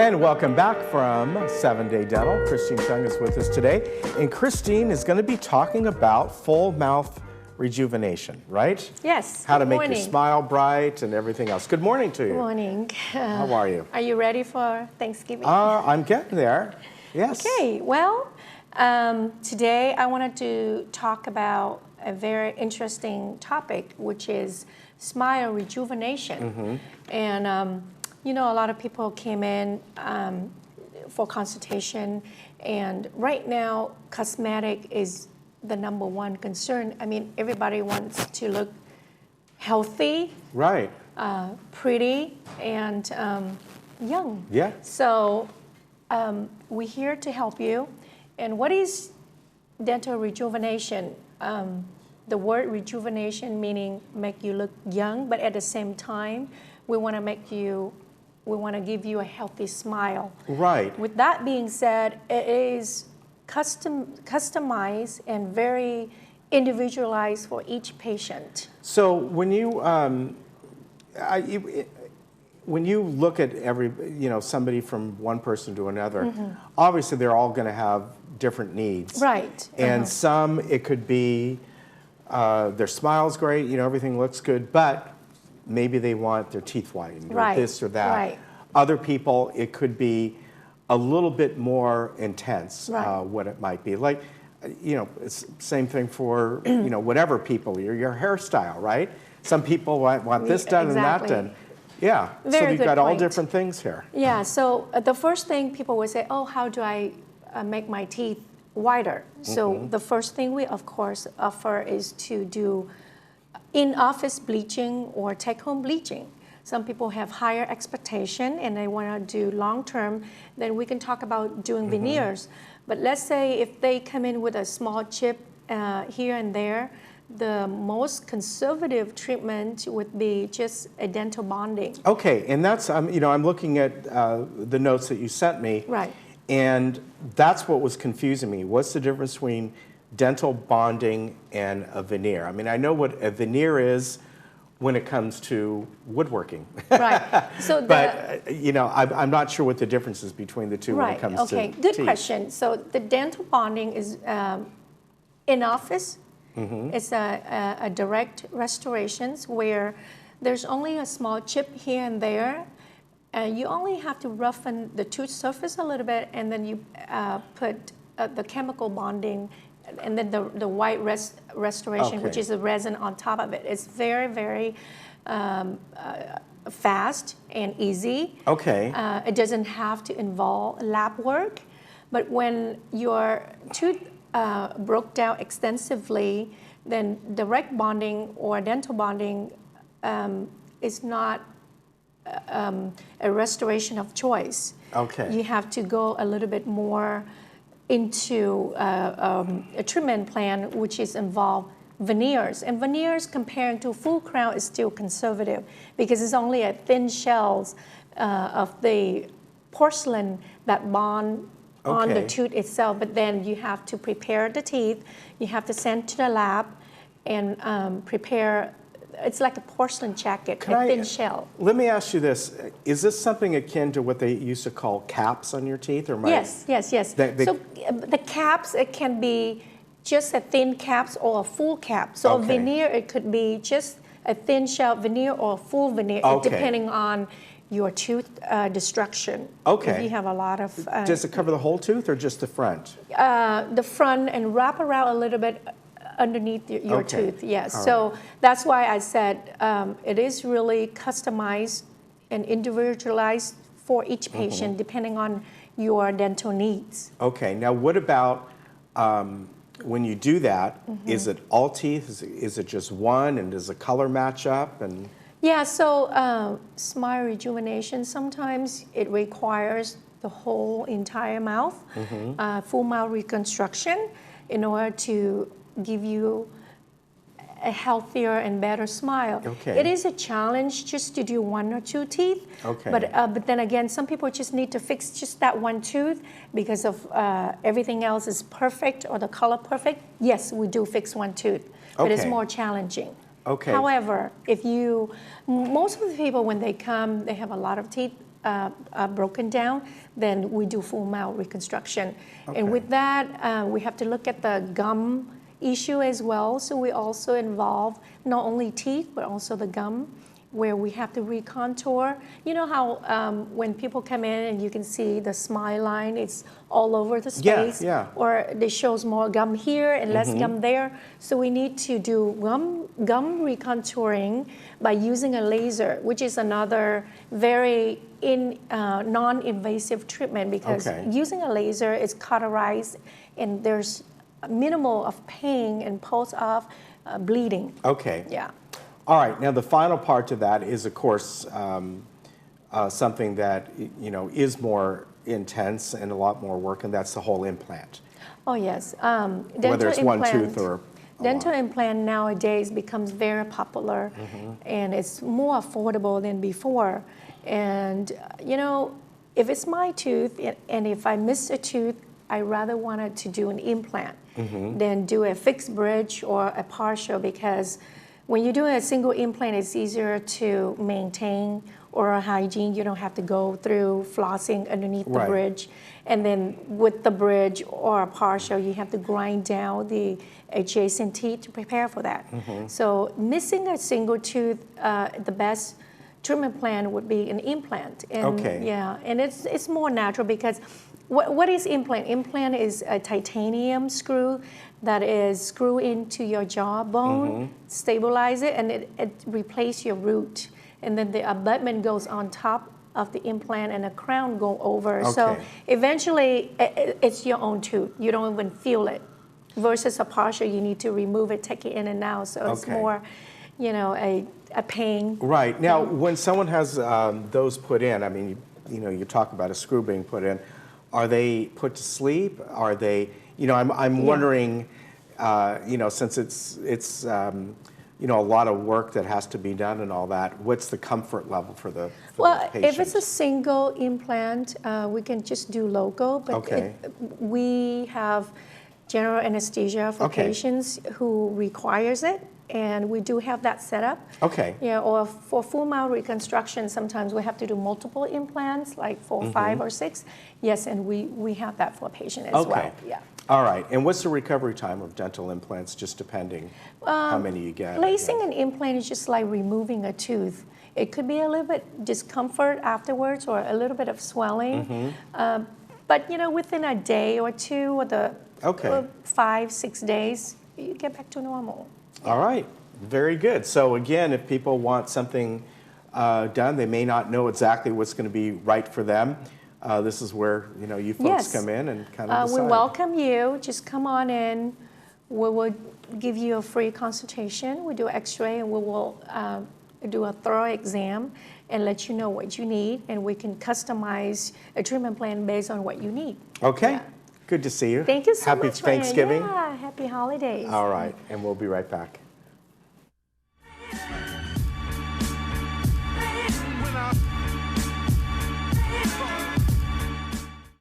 And welcome back from 7-Day Dental. Christine Chung is with us today. And Christine is going to be talking about full mouth rejuvenation, right? Yes. How to make your smile bright and everything else. Good morning to you. Good morning. How are you? Are you ready for Thanksgiving? I'm getting there. Yes. Okay. Well, today I wanted to talk about a very interesting topic, which is smile rejuvenation. And you know, a lot of people came in for consultation, and right now, cosmetic is the #1 concern. I mean, everybody wants to look healthy, right? Pretty, and young. Yeah. So we're here to help you. And what is dental rejuvenation? The word rejuvenation meaning make you look young, but at the same time, we want to give you a healthy smile. Right. With that being said, it is customized and very individualized for each patient. So when you look at somebody from one person to another, obviously they're all going to have different needs. Right. And some, it could be their smile's great, everything looks good, but maybe they want their teeth whitened or this or that. Right. Other people, it could be a little bit more intense, what it might be. Like, it's same thing for, whatever people, your hairstyle, right? Some people want this done and that done. Yeah, so you've got all different things here. Yeah, so the first thing people would say, oh, how do I make my teeth whiter? So the first thing we, of course, offer is to do in-office bleaching or take-home bleaching. Some people have higher expectation and they want to do long-term, then we can talk about doing veneers. But let's say if they come in with a small chip here and there, the most conservative treatment would be just a dental bonding. Okay, and that's, I'm looking at the notes that you sent me. Right. And that's what was confusing me. What's the difference between dental bonding and a veneer? I mean, I know what a veneer is when it comes to woodworking. Right. So but, I'm not sure what the difference is between the two when it comes to teeth. Good question. So the dental bonding is in office. It's a direct restorations where there's only a small chip here and there. You only have to roughen the tooth surface a little bit, and then you put the chemical bonding, and then the white restoration, which is the resin on top of it. It's very, very fast and easy. Okay. It doesn't have to involve lab work, but when your tooth broke down extensively, then direct bonding or dental bonding is not a restoration of choice. Okay. You have to go a little bit more into a treatment plan, which is involve veneers. And veneers comparing to full crown is still conservative because it's only a thin shells of the porcelain that bond on the tooth itself. But then you have to prepare the teeth. You have to send to the lab and prepare. It's like a porcelain jacket, a thin shell. Let me ask you this. Is this something akin to what they used to call caps on your teeth? Or Yes. So the caps, it can be just a thin caps or a full cap. So a veneer, it could be just a thin shell veneer or a full veneer, depending on your tooth destruction. Okay. If you have a lot of... Does it cover the whole tooth or just the front? The front and wrap around a little bit underneath your tooth, yes. So that's why I said it is really customized and individualized for each patient depending on your dental needs. Okay, now what about when you do that, is it all teeth? Is it just one, and does the color match up? And yeah, so smile rejuvenation, sometimes it requires the whole entire mouth, full mouth reconstruction in order to give you a healthier and better smile. It is a challenge just to do 1 or 2 teeth. But then again, some people just need to fix just that one tooth because of everything else is perfect or the color perfect. Yes, we do fix one tooth, but it's more challenging. However, if you, most of the people when they come, they have a lot of teeth broken down, then we do full mouth reconstruction. Okay. And with that, we have to look at the gum issue as well. So we also involve not only teeth, but also the gum, where we have to recontour. You know how when people come in and you can see the smile line, it's all over the space, yeah. or they shows more gum here and less gum there. So we need to do gum recontouring by using a laser, which is another very non-invasive treatment, because using a laser is cauterized and there's minimal of pain and pulse of bleeding. Okay. Yeah. All right. Now, the final part to that is, of course, something that, you know, is more intense and a lot more work, and that's the whole implant. Oh, yes. Whether it's one tooth or dental implant nowadays becomes very popular, and it's more affordable than before. And, you know, if it's my tooth and if I miss a tooth, I rather wanted to do an implant than do a fixed bridge or a partial, because when you're doing a single implant, it's easier to maintain oral hygiene. You don't have to go through flossing underneath the bridge. And then with the bridge or a partial, you have to grind down the adjacent teeth to prepare for that. So missing a single tooth, the best treatment plan would be an implant. And yeah, and it's more natural, because what is implant? Implant is a titanium screw that is screwed into your jawbone, stabilize it, and it replaces your root. And then the abutment goes on top of the implant and the crown go over. So eventually it's your own tooth. You don't even feel it. Versus a partial, you need to remove it, take it in and out. So it's more, you know, a pain. Right. Now, when someone has those put in, I mean, you know, you talk about a screw being put in, are they put to sleep? Are they, you know, I'm wondering, you know, since it's you know, a lot of work that has to be done and all that, what's the comfort level for the patient? If it's a single implant, we can just do local, but we have general anesthesia for patients who requires it, and we do have that set up. Yeah, or for full mouth reconstruction, sometimes we have to do multiple implants, like 4, 5, or 6. Yes, and we have that for a patient as well. Yeah. All right, and what's the recovery time of dental implants, just depending how many you get? Placing an implant is just like removing a tooth. It could be a little bit discomfort afterwards or a little bit of swelling. But, you know, within a day or two or the 5, 6 days, you get back to normal. All right, very good. So again, if people want something done, they may not know exactly what's going to be right for them. This is where, you know, you folks come in and kind of decide. We welcome you. Just come on in. We will give you a free consultation. We do X-ray, and we will do a thorough exam and let you know what you need, and we can customize a treatment plan based on what you need. Okay. Good to see you. Thank you so much. Happy Thanksgiving. Yeah, happy holidays. All right, and we'll be right back. When I